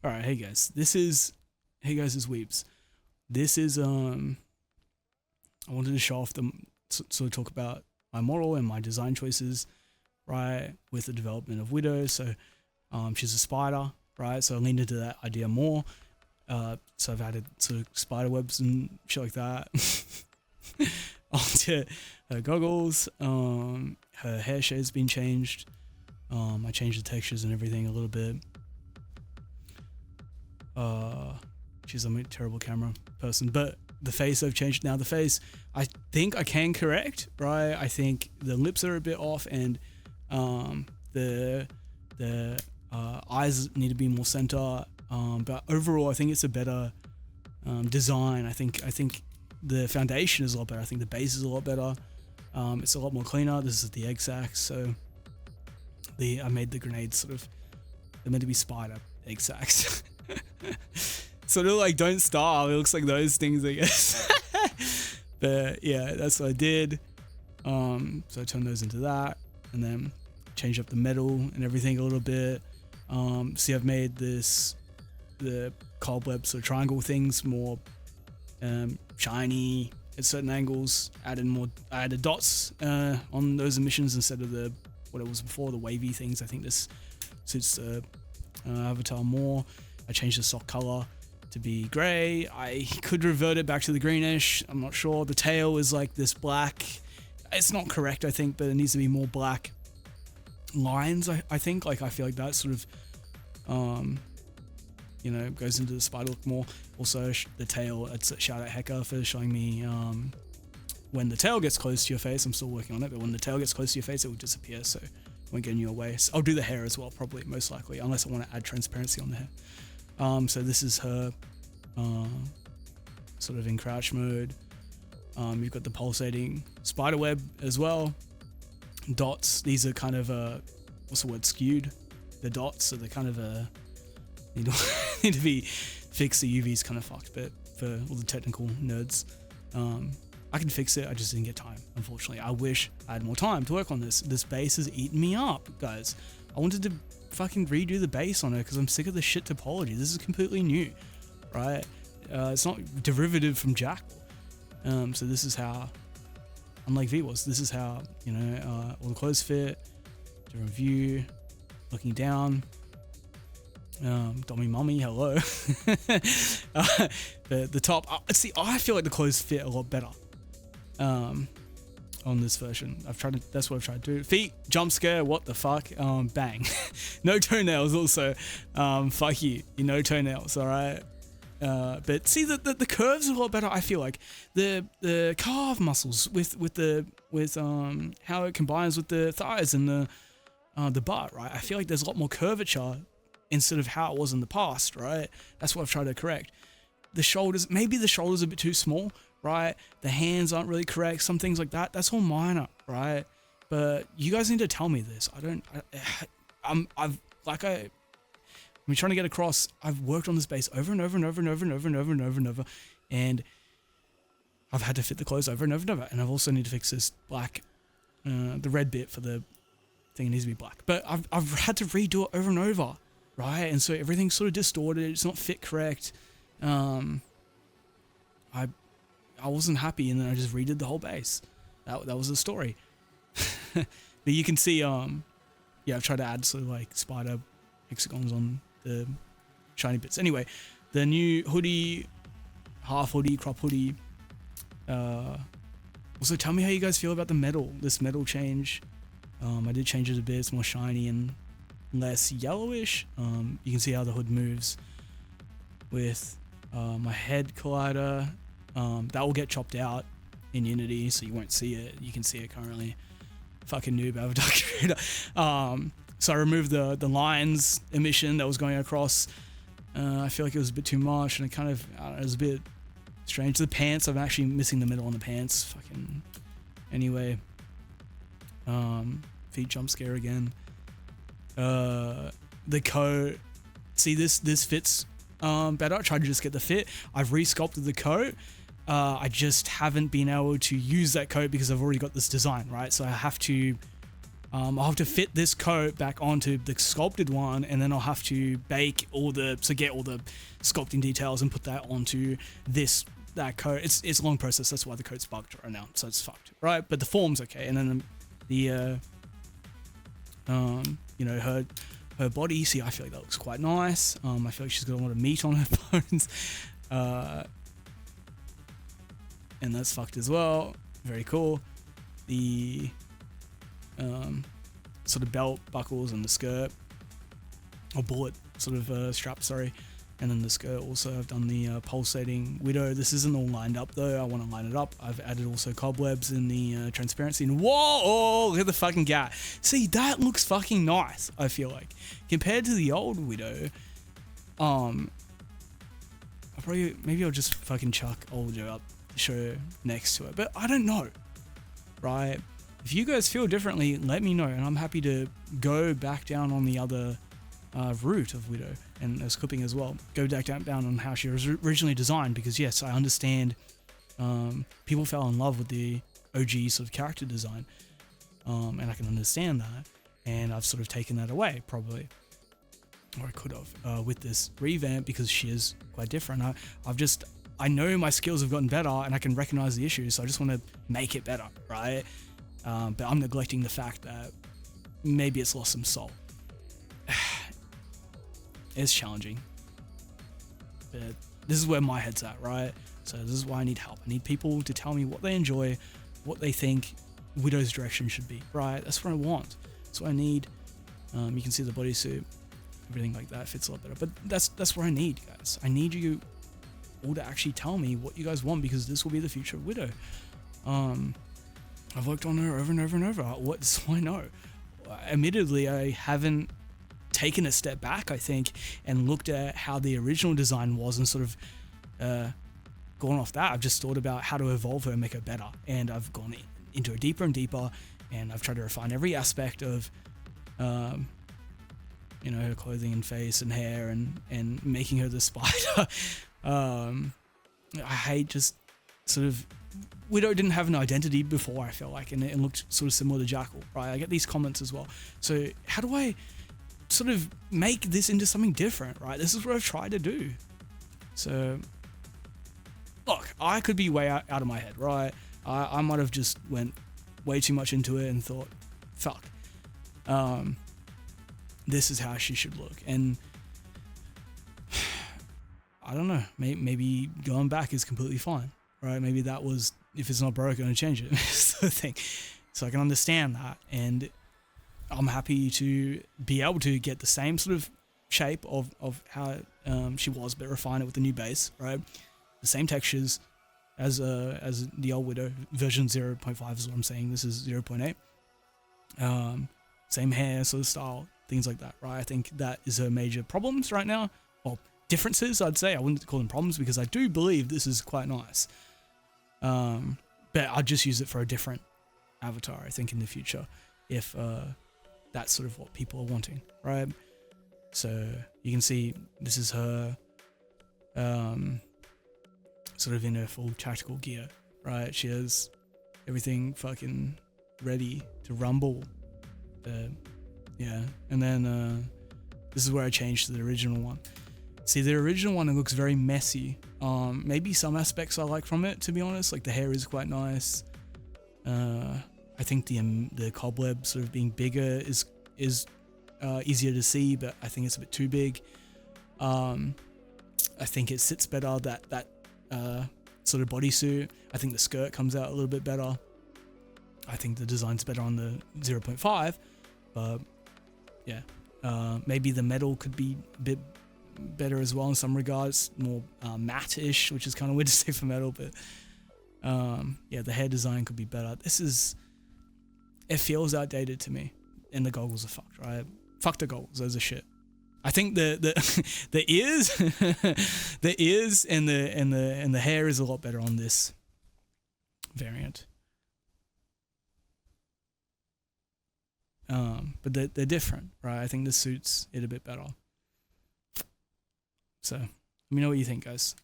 All right, hey guys, it's Weeps. This is I wanted to show off sort of talk about my model and my design choices, right, with the development of Widow. So, she's a spider, right? So I leaned into that idea more. So I've added sort of spider webs and shit like that onto her goggles. Her hair shade's been changed. I changed the textures and everything a little bit. She's a terrible camera person, but the face I've changed now. The face, I think I can correct, right? I think the lips are a bit off, and the eyes need to be more center. But overall, I think it's a better design. I think the foundation is a lot better. I think the base is a lot better. It's a lot more cleaner. This is the egg sacs, so I made the grenades sort of. They're meant to be spider egg sacs. Sort of like Don't Starve. It looks like those things, I guess. But yeah, that's what I did. So I turned those into that, and then changed up the metal and everything a little bit. See, I've made the cobweb sort of triangle things more shiny at certain angles. I added dots on those emissions instead of what it was before, the wavy things. I think this suits the avatar more. I changed the sock color to be grey. I could revert it back to the greenish. I'm not sure. The tail is like this black. It's not correct, I think, but it needs to be more black lines. I think. Like, I feel like that sort of, goes into the spider look more. Also, the tail. It's shout out Heka for showing me when the tail gets close to your face. I'm still working on it, but when the tail gets close to your face, it will disappear. So it won't get in your way. So I'll do the hair as well, probably, most likely, unless I want to add transparency on the hair. So this is her sort of in crouch mode. You've got the pulsating spider web as well. Dots, these are kind of what's the word, skewed. The dots, so they're kind of need to be fixed. The UV's kind of fucked, but for all the technical nerds, I can fix it. I just didn't get time, unfortunately. I wish I had more time to work on this. This base has eaten me up, guys. I wanted to fucking redo the base on it because I'm sick of the shit topology. This is completely new, right? It's not derivative from Jack. So this is how, unlike V was, this is how, all the clothes fit, different view, looking down. Dommy mummy, hello. The top, see, I feel like the clothes fit a lot better. On this version, that's what I've tried to do. Feet, jump scare, what the fuck? Bang. No toenails also. Fuck you no toenails, alright? But see, the curves are a lot better. I feel like the calf muscles with how it combines with the thighs and the butt, right? I feel like there's a lot more curvature instead of how it was in the past, right? That's what I've tried to correct. The shoulders, maybe the shoulders are a bit too small, right? The hands aren't really correct. Some things like that. That's all minor, right? But you guys need to tell me this. I'm trying to get across. I've worked on this base over and over and over and over and over and over and over and over, and I've had to fit the clothes over and over and over. And I've also need to fix this black, the red bit for the thing. It needs to be black. But I've had to redo it over and over, right? And so everything's sort of distorted. It's not fit correct. I wasn't happy, and then I just redid the whole base. That was the story. But you can see, I've tried to add sort of like spider hexagons on the shiny bits. Anyway, the new hoodie, half hoodie, crop hoodie. Also, tell me how you guys feel about this metal change. I did change it a bit. It's more shiny and less yellowish. You can see how the hood moves with my head collider. That will get chopped out in Unity, so you won't see it. You can see it currently. Fucking noob avatar creator. So I removed the lines emission that was going across. I feel like it was a bit too much, and it was a bit strange. The pants, I'm actually missing the middle on the pants. Fucking anyway. Feet jump scare again. The coat. See, this fits better. I tried to just get the fit. I've resculpted the coat. I just haven't been able to use that coat because I've already got this design, right? So I have to I'll have to fit this coat back onto the sculpted one, and then I'll have to get all the sculpting details and put that onto that coat. It's a long process. That's why the coat's bugged right now, so it's fucked, right? But the form's okay, and then you know, her body. See, I feel like that looks quite nice. I feel like she's got a lot of meat on her bones, and that's fucked as well. Very cool. The sort of belt buckles and the skirt, or bullet sort of strap, sorry, and then the skirt also. I've done the pulsating widow. This isn't all lined up though. I want to line it up. I've added also cobwebs in the transparency. And whoa, look at the fucking gap. See, that looks fucking nice. I feel like compared to the old widow. Maybe I'll just fucking chuck old Joe up the show next to it, but I don't know, right? If you guys feel differently, let me know, and I'm happy to go back down on the other route of Widow and as clipping as well. Go back down on how she was originally designed, because yes, I understand people fell in love with the OG sort of character design, and I can understand that, and I've sort of taken that away probably, or I could have with this revamp, because she is quite different. I know my skills have gotten better and I can recognize the issues, so I just want to make it better, right? But I'm neglecting the fact that maybe it's lost some soul. It's challenging, but this is where my head's at, right? So this is why I need help. I need people to tell me what they enjoy, what they think Widow's direction should be, right? That's what I want. That's what I need. You can see the bodysuit, everything like that fits a lot better, but that's what I need, guys. I need you all to actually tell me what you guys want, because this will be the future of Widow. I've worked on her over and over and over. What do I know? Admittedly, I haven't taken a step back, I think, and looked at how the original design was and sort of gone off that. I've just thought about how to evolve her and make her better, and I've gone into it deeper and deeper, and I've tried to refine every aspect of you know, her clothing and face and hair, and making her the spider. I hate just sort of, Widow didn't have an identity before, I feel like, and it looked sort of similar to Jackal, right? I get these comments as well. So how do I sort of make this into something different, right? This is what I've tried to do. So look, I could be way out of my head, right? I might have just went way too much into it and thought, fuck, this is how she should look. And I don't know, maybe going back is completely fine, right? Maybe that was, if it's not broke, I'm gonna change it. Sort of thing. So I can understand that, and I'm happy to be able to get the same sort of shape of how she was, but refine it with the new base, right? The same textures as the old Widow. Version 0.5 is what I'm saying. This is 0.8. Same hair, sort of style, things like that, right? I think that is her major problems right now. Well, differences, I'd say. I wouldn't call them problems, because I do believe this is quite nice. But I'd just use it for a different avatar, I think, in the future, if that's sort of what people are wanting, right? So you can see this is her sort of in her full tactical gear, right? She has everything fucking ready to rumble. Yeah, and then this is where I changed to the original one. See, the original one, it looks very messy. Maybe some aspects I like from it, to be honest. Like the hair is quite nice. I think the cobweb sort of being bigger is easier to see, but I think it's a bit too big. I think it sits better, that sort of bodysuit. I think the skirt comes out a little bit better. I think the design's better on the 0.5, but yeah. Maybe the metal could be a bit better as well in some regards, more matte-ish, which is kind of weird to say for metal, but yeah, the hair design could be better. It feels outdated to me, and the goggles are fucked, right? Fuck the goggles, those are shit. I think the ears, the ears and the hair is a lot better on this variant. But they're different, right? I think this suits it a bit better. So let me know what you think, guys.